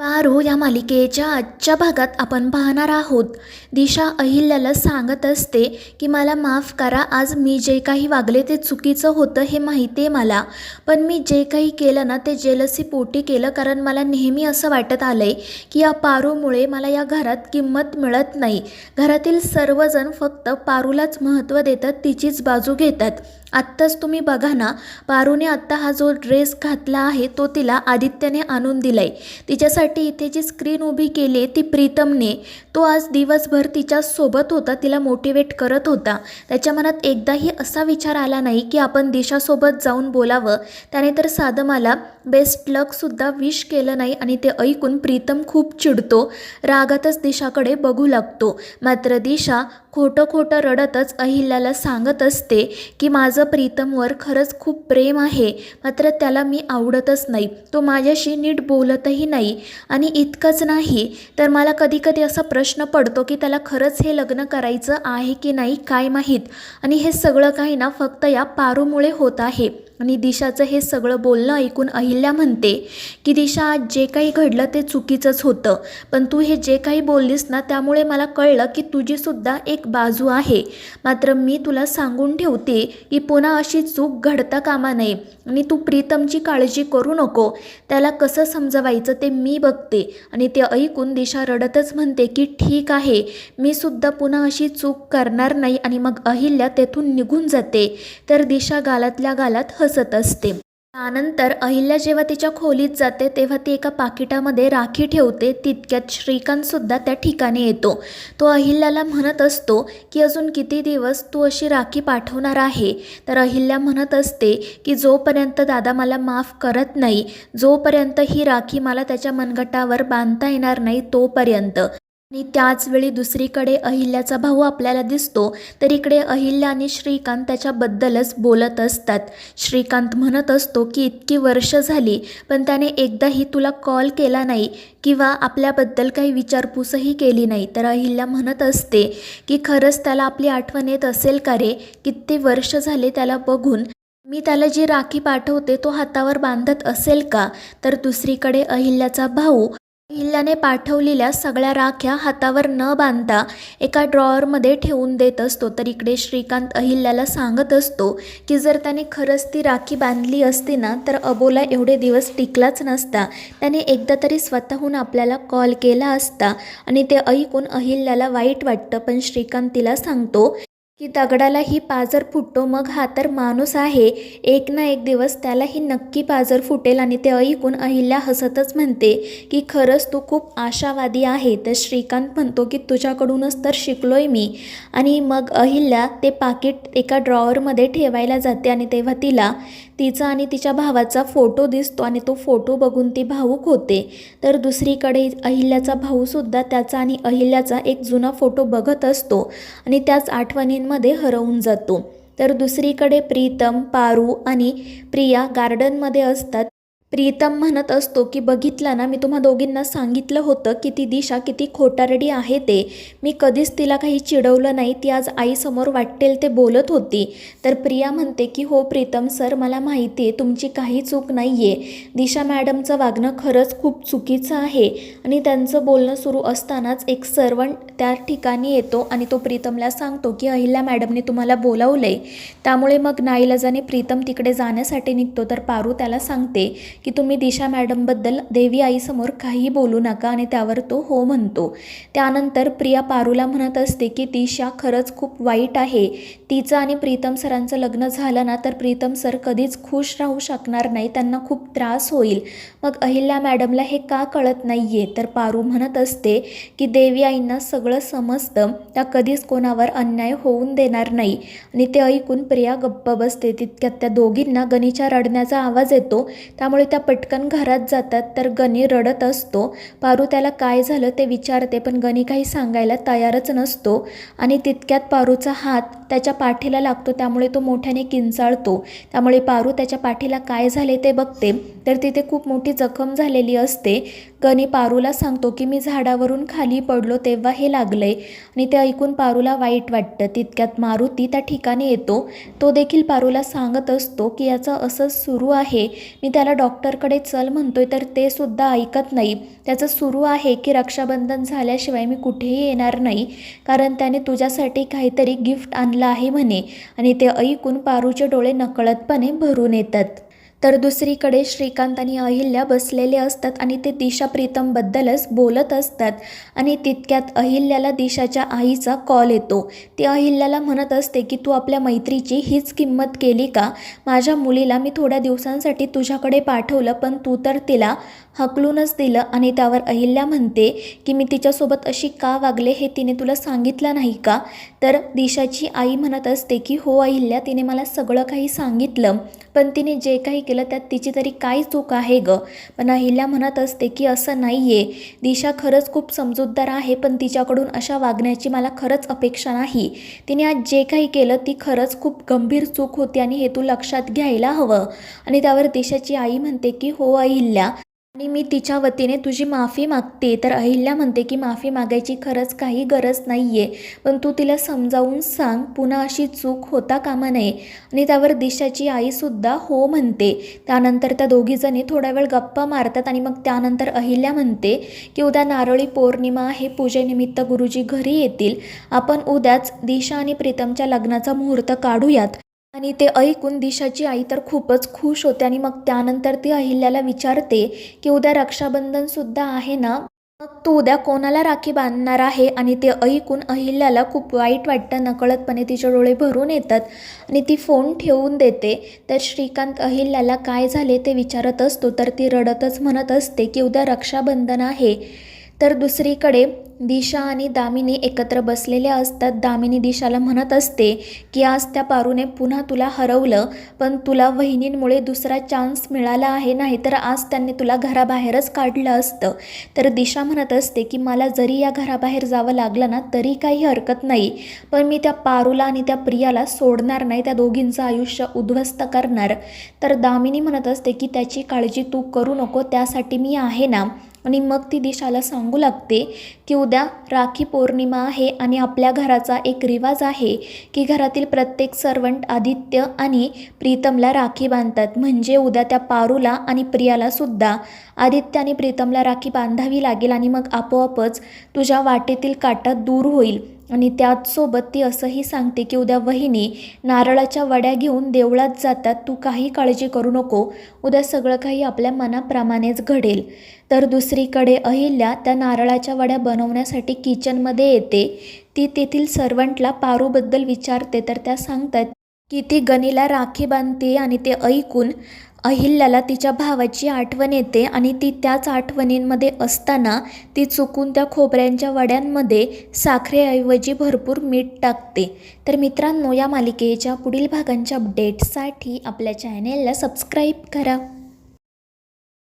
पारो या मालिकेच्या आजच्या भागात आपण पाहणार आहोत. दिशा अहिल्याला सांगत असते की मला माफ करा, आज मी जे काही वागले ते चुकीचं होतं हे माहिती आहे मला, पण मी जे काही केलं ना ते जेलसी पोटी केलं, कारण मला नेहमी असं वाटत आलं आहे की या पारूमुळे मला या घरात किंमत मिळत नाही. घरातील सर्वजण फक्त पारूलाच महत्त्व देतात, तिचीच बाजू घेतात. आत्ताच तुम्ही बघा ना, पारूने आत्ता हा जो ड्रेस घातला आहे तो तिला आदित्यने आणून दिलाय. तिच्यासाठी इथे जी स्क्रीन उभी केली आहे ती प्रीतमने, तो आज दिवसभर तिच्या सोबत होता, तिला मोटिवेट करत होता. त्याच्या मनात एकदाही असा विचार आला नाही की आपण दिशासोबत जाऊन बोलावं. त्याने तर साधं मला बेस्ट लकसुद्धा विश केलं नाही आणि ते ऐकून प्रीतम खूप चिडतो, रागातच दिशाकडे बघू लागतो. मात्र दिशा खोटं खोटं रडतच अहिल्याला सांगत असते की माझं प्रीतमवर खरंच खूप प्रेम आहे, मात्र त्याला मी आवडतच नाही, तो माझ्याशी नीट बोलतही नाही. आणि इतकंच नाही तर मला कधी कधी असा प्रश्न पडतो की त्याला खरंच हे लग्न करायचं आहे की नाही काय माहीत. आणि हे सगळं काही ना फक्त या पारूमुळे होत आहे. आणि दिशाचं हे सगळं बोलणं ऐकून अहिल्या म्हणते की दिशा, आज जे काही घडलं ते चुकीचंच होतं, पण तू हे जे काही बोललीस ना त्यामुळे मला कळलं की तुझीसुद्धा एक बाजू आहे. मात्र मी तुला सांगून ठेवते की पुन्हा अशी चूक घडता कामा नये आणि तू प्रीतमची काळजी करू नको, त्याला कसं समजवायचं ते मी बघते. आणि ते ऐकून दिशा रडतच म्हणते की ठीक आहे, मी सुद्धा पुन्हा अशी चूक करणार नाही. आणि मग अहिल्या तेथून निघून जाते. तर दिशा गालातल्या गालात हसत असते. त्यानंतर अहिल्या जेव्हा तिच्या खोलीत जाते तेव्हा ती एका पाकिटामध्ये राखी ठेवते. तितक्यात श्रीकांतसुद्धा त्या ठिकाणी येतो. तो अहिल्याला म्हणत असतो की अजून किती दिवस तू अशी राखी पाठवणार आहे. तर अहिल्या म्हणत असते की जोपर्यंत दादा मला माफ करत नाही, जोपर्यंत ही राखी मला त्याच्या मनगटावर बांधता येणार नाही तोपर्यंत. आणि त्याचवेळी दुसरीकडे अहिल्याचा भाऊ आपल्याला दिसतो. तर इकडे अहिल्या आणि श्रीकांत त्याच्याबद्दलच बोलत असतात. श्रीकांत म्हणत असतो की इतकी वर्ष झाली पण त्याने एकदाही तुला कॉल केला नाही किंवा आपल्याबद्दल काही विचारपूसही केली नाही. तर अहिल्या म्हणत असते की खरंच त्याला आपली आठवण येत असेल का रे, किती वर्ष झाले त्याला बघून, मी त्याला जी राखी पाठवते तो हातावर बांधत असेल का. तर दुसरीकडे अहिल्याचा भाऊ अहिल्याने पाठवलेल्या सगळ्या राख्या हातावर न बांधता एका ड्रॉवरमध्ये ठेवून देत असतो. तर इकडे श्रीकांत अहिल्याला सांगत असतो की जर त्याने खरंच ती राखी बांधली असती ना तर अबोला एवढे दिवस टिकलाच नसता, त्याने एकदा तरी स्वतःहून आपल्याला कॉल केला असता. आणि ते ऐकून अहिल्याला वाईट वाटतं, पण श्रीकांत तिला सांगतो की दगडालाही पाझर फुटतो, मग हा तर माणूस आहे, एक ना एक दिवस त्यालाही नक्की पाझर फुटेल. आणि ते ऐकून अहिल्या हसतच म्हणते की खरंच तू खूप आशावादी आहे. तर श्रीकांत म्हणतो की तुझ्याकडूनच तर शिकलोय मी. आणि मग अहिल्या ते पाकिट एका ड्रॉवरमध्ये ठेवायला जाते आणि तेव्हा तिला तिचा आणि तिच्या भावाचा फोटो दिसतो आणि तो फोटो बघून ती भावूक होते. तर दुसरीकडे अहिल्याचा भाऊसुद्धा त्याचा आणि अहिल्याचा एक जुना फोटो बघत असतो आणि त्याच आठवणींमध्ये हरवून जातो. तर दुसरीकडे प्रीतम, पारू आणि प्रिया गार्डनमध्ये असतात. प्रीतम म्हणत असतो की बघितलं ना, मी तुम्हा दोघींना सांगितलं होतं की ती दिशा किती खोटारडी आहे ते, मी कधीच तिला काही चिडवलं नाही, ती आज आईसमोर वाटेल ते बोलत होती. तर प्रिया म्हणते की हो प्रीतम सर, मला माहिती आहे तुमची काही चूक नाही आहे, दिशा मॅडमचं वागणं खरंच खूप चुकीचं आहे. आणि त्यांचं बोलणं सुरू असतानाच एक सर्वंट त्या ठिकाणी येतो आणि तो प्रीतमला सांगतो की अहिल्या मॅडमने तुम्हाला बोलावलं आहे. त्यामुळे मग नाईलाजाने प्रीतम तिकडे जाण्यासाठी निघतो. तर पारू त्याला सांगते की तुम्ही दिशा मॅडमबद्दल देवी आईसमोर काही बोलू नका आणि त्यावर तो हो म्हणतो. त्यानंतर प्रिया पारूला म्हणत असते की दिशा खरंच खूप वाईट आहे, तिचं आणि प्रीतम सरांचं लग्न झालं ना तर प्रीतम सर कधीच खुश राहू शकणार नाही, त्यांना खूप त्रास होईल. मग अहिल्या मॅडमला हे का कळत नाही आहे. तर पारू म्हणत असते की देवी आईंना सगळं समजतं, त्या कधीच कोणावर अन्याय होऊन देणार नाही. आणि ते ऐकून प्रिया गप्प बसते. तितक्यात त्या दोघींना गणीच्या रडण्याचा आवाज येतो, त्यामुळे त्या पटकन घरात जातात. तर गणी रडत असतो. पारू त्याला काय झालं ते विचारते, पण गणी काही सांगायला तयारच नसतो. आणि तितक्यात पारूचा हात त्याच्या पाठीला लागतो, त्यामुळे तो मोठ्याने किंचाळतो. त्यामुळे पारू त्याच्या पाठीला काय झाले ते बघते. तर तिथे खूप मोठी जखम झालेली असते. गणी पारूला सांगतो की मी झाडावरून खाली पडलो तेव्हा हे लागलंय आणि ते ऐकून पारूला वाईट वाटतं. तितक्यात मारुती त्या ठिकाणी येतो. तो देखील पारूला सांगत असतो की याचं असंच सुरू आहे, मी त्याला डॉक्टरकडे चल म्हणतोय तर ते सुद्धा ऐकत नाही. त्याचं सुरू आहे की रक्षाबंधन झाल्याशिवाय मी कुठेही येणार नाही, कारण त्याने तुझ्यासाठी काहीतरी गिफ्ट आणलं आहे म्हणे. आणि ते ऐकून पारूचे डोळे नकळतपणे भरून येतात. तर दुसरीकडे श्रीकांत आणि अहिल्या बसलेले असतात आणि ते दिशा प्रीतमबद्दलच बोलत असतात. आणि तितक्यात अहिल्याला दिशाच्या आईचा कॉल येतो. ती अहिल्याला म्हणत असते की तू आपल्या मैत्रीची हीच किंमत केली का? माझ्या मुलीला मी थोड्या दिवसांसाठी तुझ्याकडे पाठवलं, पण तू तर तिला हकलूनच दिलं. आणि त्यावर अहिल्या म्हणते की मी तिच्यासोबत अशी का वागले हे तिने तुला सांगितलं नाही का? तर दिशाची आई म्हणत असते की हो अहिल्या, तिने मला सगळं काही सांगितलं, पण तिने जे काही केलं त्यात तिची तरी काय चूक आहे ग? पण अहिल्या म्हणत असते की असं नाही आहे, दिशा खरंच खूप समजूतदार आहे, पण तिच्याकडून अशा वागण्याची मला खरंच अपेक्षा नाही. तिने आज जे काही केलं ती खरंच खूप गंभीर चूक होती आणि हे तू लक्षात घ्यायला हवं. आणि त्यावर दिशाची आई म्हणते की हो अहिल्या, आणि मी तिच्या वतीने तुझी माफी मागते. तर अहिल्या म्हणते की माफी मागायची खरंच काही गरज नाही आहे, पण तू तिला समजावून सांग पुन्हा अशी चूक होता कामा नये. आणि त्यावर दिशाची आईसुद्धा हो म्हणते. त्यानंतर त्या दोघीजणी थोडा वेळ गप्पा मारतात आणि मग त्यानंतर अहिल्या म्हणते की उद्या नारळी पौर्णिमा आहे, पूजेनिमित्त गुरुजी घरी येतील, आपण उद्याच दिशा आणि प्रीतमच्या लग्नाचा मुहूर्त काढूयात. आणि ते ऐकून दिशाची आई तर खूपच खुश होते. आणि मग त्यानंतर ती अहिल्याला विचारते की उद्या रक्षाबंधनसुद्धा आहे ना, मग तू उद्या कोणाला राखी बांधणार आहे? आणि ते ऐकून अहिल्याला खूप वाईट वाटतं. नकळतपणे तिचे डोळे भरून येतात आणि ती फोन ठेवून देते. तर श्रीकांत अहिल्याला काय झाले ते विचारत असतो, तर ती रडतच म्हणत असते की उद्या रक्षाबंधन आहे. तर दुसरीकडे दिशा आणि दामिनी एकत्र बसलेल्या असतात. दामिनी दिशाला म्हणत असते की आज त्या पारूने पुन्हा तुला हरवलं, पण तुला वहिनींमुळे दुसरा चान्स मिळाला आहे, नाहीतर आज त्यांनी तुला घराबाहेरच काढलं असतं. तर दिशा म्हणत असते की मला जरी या घराबाहेर जावं लागलं ना तरी काही हरकत नाही, पण मी त्या पारूला आणि त्या प्रियाला सोडणार नाही, त्या दोघींचं आयुष्य उद्ध्वस्त करणार. तर दामिनी म्हणत असते की त्याची काळजी तू करू नको, त्यासाठी मी आहे ना. आणि मग ती दिशाला सांगू लागते की उद्या राखी पौर्णिमा आहे आणि आपल्या घराचा एक रिवाज आहे की घरातील प्रत्येक सर्वंट आदित्य आणि प्रीतमला राखी बांधतात. म्हणजे उद्या त्या पारूला आणि प्रियाला सुद्धा आदित्य आणि प्रीतमला राखी बांधावी लागेल आणि मग आपोआपच तुझ्या वाटेतील काटा दूर होईल. आणि त्याचसोबत ती असंही सांगते की उद्या वहिनी नारळाच्या वड्या घेऊन देवळात जातात, तू काही काळजी करू नको, उद्या सगळं काही आपल्या मनाप्रमाणेच घडेल. तर दुसरीकडे अहिल्या त्या नारळाच्या वड्या बनवण्यासाठी किचनमध्ये येते. ती तेथील सर्वंटला पारूबद्दल विचारते. तर त्या सांगतात की ती गणीला राखी बांधते. आणि ते ऐकून अहिल्याला तिच्या भावाची आठवण येते आणि ती त्याच आठवणींमध्ये असताना ती चुकून त्या खोबऱ्यांच्या वड्यांमध्ये साखरेऐवजी भरपूर मीठ टाकते. तर मित्रांनो, या मालिकेच्या पुढील भागांच्या अपडेट्ससाठी आपल्या चॅनेलला सबस्क्राईब करा.